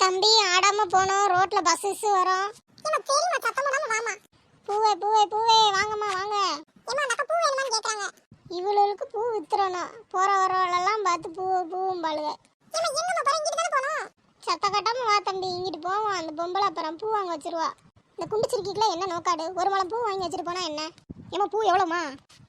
தம்பி ஆடாம போனோம், ரோட்ல பஸ்ஸஸ் வரும். ஏமா சரிமா சத்தம் போடாம வாமா. பூவே பூவே பூவே வாங்கம்மா வாங்க. ஏமா அந்த பூ வேணுமான்னு கேக்குறாங்க. இவளுக்கு பூ வித்துறணும். போற வரவளெல்லாம் பார்த்து பூவும் பாளுக. ஏமா எங்கம்மா போற? இங்கிட்டு தான போறோம். சத்த கட்டாம வா தம்பி, இங்கிட்டு போவோம். அந்த பொம்பளை அப்புறம் பூ வாங்க வச்சிருவா. இந்த குண்டு சிரிக்கிக்குலாம் என்ன நோக்காடு? ஒரு முளம் பூ வாங்கி வச்சுட்டு போனா என்ன? ஏமா பூ எவ்வளோமா?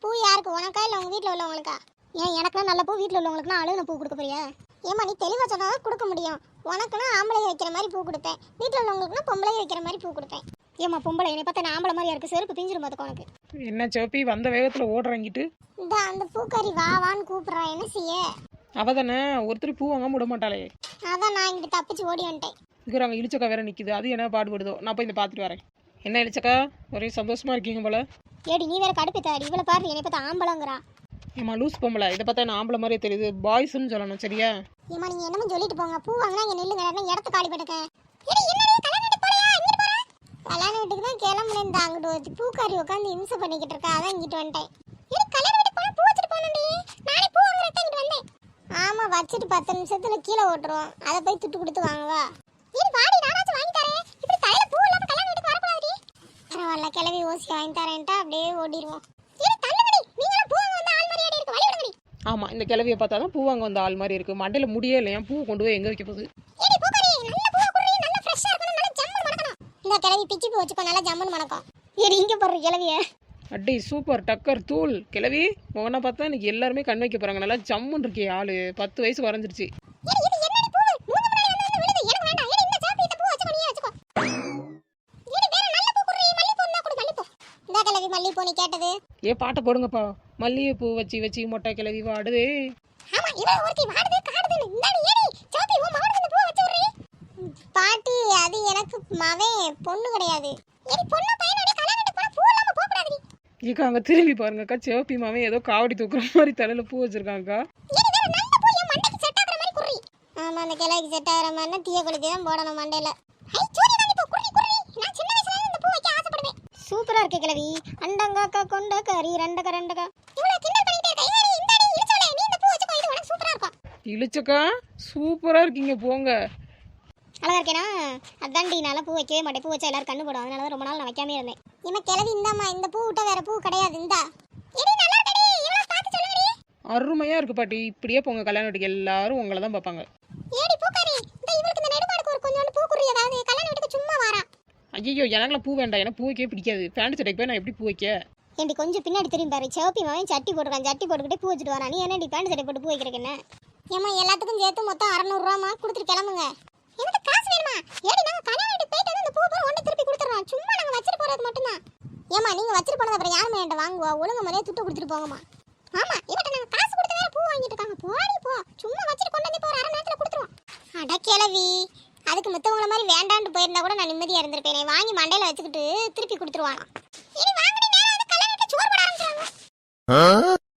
பூ யாருக்கு, உனக்கா இல்லை உங்கள் வீட்டில் உள்ளவங்களுக்கா? ஏன் எனக்குலாம் நல்ல பூ, வீட்டில் உள்ளவங்களுக்குலாம் அழுகுன பூ கொடுக்க போறியா? ஏமா நீ தெளிவாக சொன்னால் கொடுக்க முடியும். உனக்குன்னா ஆம்பளை வைக்கிற மாதிரி பூ கொடுப்பேன், வீட்டில் உள்ளவங்களுக்குனா பொம்பளை வைக்கிற மாதிரி பூ கொடுப்பேன். ஏமா பொம்பளை என்னை பார்த்தா நான் ஆம்பளை மாதிரியா இருக்கு? செருப்பு பிஞ்சிரும் பார்த்துக்கோ உனக்கு. என்ன சோப்பி வந்த வேகத்தில் ஓடுறாங்கிட்டு? இந்த அந்த பூக்காரி வா வான்னு கூப்பிட்றா, என்ன செய்ய? அவ தானே ஒருத்தர் பூ வாங்காம விட மாட்டாளே. அதான் நான் இங்கிட்டு தப்பிச்சு ஓடி வந்துட்டேன். இருக்கிறாங்க இழிச்சக்கா வேற நிற்கிது, அது என்ன பாடுபடுதோ. நான் போய் இந்த பார்த்துட்டு வரேன். என்ன இழிச்சக்கா ஒரே சந்தோஷமா இருக்கீங்க போல? ஏடி நீ வேற கடுப்பேத்தாடி, இவ்வளோ பாரு என்னை பார்த்தா ஆம்பளைங்கிறா. ஏமா லூஸ் பொம்பளை, இதை பார்த்தா என்ன ஆம்பளை மாதிரியே தெரியுது. பாய்ஸ்ன்னு சொல்லணும் சரியா? ஏமா நீங்கள் என்னமோ சொல்லிட்டு போங்க. பூ வாங்கினா இங்கே நில்லுங்க, இடத்த காலி பண்ணுங்க. கல்யாண வீட்டுக்கு தான் கிளம்புனேன். இந்த அங்கிட்டு பூக்காரி உட்காந்து இம்சை பண்ணிக்கிட்டு இருக்கா, அதான் இங்கிட்டு வந்துட்டேன். ஆமா வச்சுட்டு 10 நிமிஷத்துல கீழே ஓட்டுருவோம். அதை போய் துட்டு கொடுத்து வாங்குவா. பரவாயில்ல, கிளவி ஓசி வாங்கி தரேன்ட்டா அப்படியே ஓடிடுவோம். ஆமாம், இந்த கிளவியை பார்த்தா தான் பூ வாங்க வந்த ஆள் மாதிரி இருக்குது. மண்டையில் முடியே இல்லையா, பூ கொண்டு போய் எங்கே வைக்க போகுது? இந்த கிளவி பிச்சு பூ வச்சுக்கோ, நல்லா ஜம்முன்னு மணக்கும். ஏடி இங்கே போடுற கிளவிய. அட்டை சூப்பர் டக்கர் தூள் கிளவி. உன்னை பார்த்தா இன்னைக்கு எல்லாருமே கண் வைக்க போகிறாங்க. நல்லா ஜம்முன்னு இருக்கே ஆள். 10 வயசு குறைஞ்சிருச்சு. மல்லிகைப்பூ நீ கேட்டது. ஏ பாட்டை போடுங்கப்பா. மல்லிகைப்பூ வச்சு வச்சு மொட்டை கிளவி வாடுதே. பாட்டி அது எனக்கு மவன் பொண்ணு கிடையாது. இக்கா அங்கே திரும்பி பாருங்கக்கா, சிவப்பி மாவன் ஏதோ காவடி தூக்குற மாதிரி தலையில் பூ வச்சிருக்காங்கக்கா. ஆமா அந்த கிளைக்கு செட் ஆகிற மாதிரினா தீய கொளுத்தி தான் போடணும் மண்டையில. சூப்பரா இருக்கு கிழவி. அண்டங்காக்கா கொண்டக்காரி ரெண்டக்கா. இழுச்சக்கா சூப்பரா இருக்கீங்க போங்க. அழகா இருக்கேனா? அதான்டி நல்லா பூ வைக்கவே மாட்டேன். பூ வச்சா எல்லாரும் கண்ணு போடும், அதனால தான் ரொம்ப நாள் நான் வைக்காம இருந்தேன். இவன் கிழவி இந்தாம்மா, இந்த பூ விட்டா வேற பூ கிடையாது. இந்தா அருமையா இருக்கு பாட்டி. இப்படியே போங்க கல்யாண வீட்டுக்கு, எல்லாரும் உங்களை தான் பார்ப்பாங்க. ஐயோ எனக்குலாம் பூ வேண்டாம், எனக்கு பூ வைக்கவே பிடிக்காது. பேண்ட் சட்டைக்கு போய் நான் எப்படி பூ வைக்க? ஏண்டி கொஞ்சம் பின்னாடி திரும்பி பாரு. சிவப்பி மாவன் சட்டி போட்டுருக்கான், சட்டி போட்டுக்கிட்டே பூ வச்சுட்டு வரா. நீ என்னடி பேண்ட் சட்டை போட்டு பூ வைக்கிறக்கு என்ன? ஏமா எல்லாத்துக்கும் சேர்த்து மொத்தம் 600 ரூபாமா கொடுத்துட்டு கிளம்புங்க. எனக்கு காசு வேணுமா? ஏடி நாங்க கல்யாண வீட்டுக்கு போயிட்டு வந்து இந்த பூ பூரா ஒண்ணு திருப்பி கொடுத்துறோம். சும்மா நாங்க வச்சிட்டு போறது மட்டும்தான். ஏமா நீங்க வச்சிட்டு போனது அப்புறம் யாருமே என்கிட்ட வாங்குவா? ஒழுங்கு முறையா துட்டு கொடுத்துட்டு போங்கம்மா. ஆமா இவட்ட நாங்க காசு கொடுத்து வேற பூ வாங்கிட்டு இருக்காங்க. போடி போ, சும்மா வச்சிட்டு கொண்டு வந்து இப்போ ஒரு 1/2 நேரத்துல கொடுத்துருவோம். அட கிளவி, அதுக்கு மத்தவங்கள மாதிரி வேண்டான்னு போயிருந்தா கூட நான் நிம்மதியா இருந்திருப்பேனே. வாங்கி மண்டையில வச்சுக்கிட்டு திருப்பி கொடுத்துருவானா?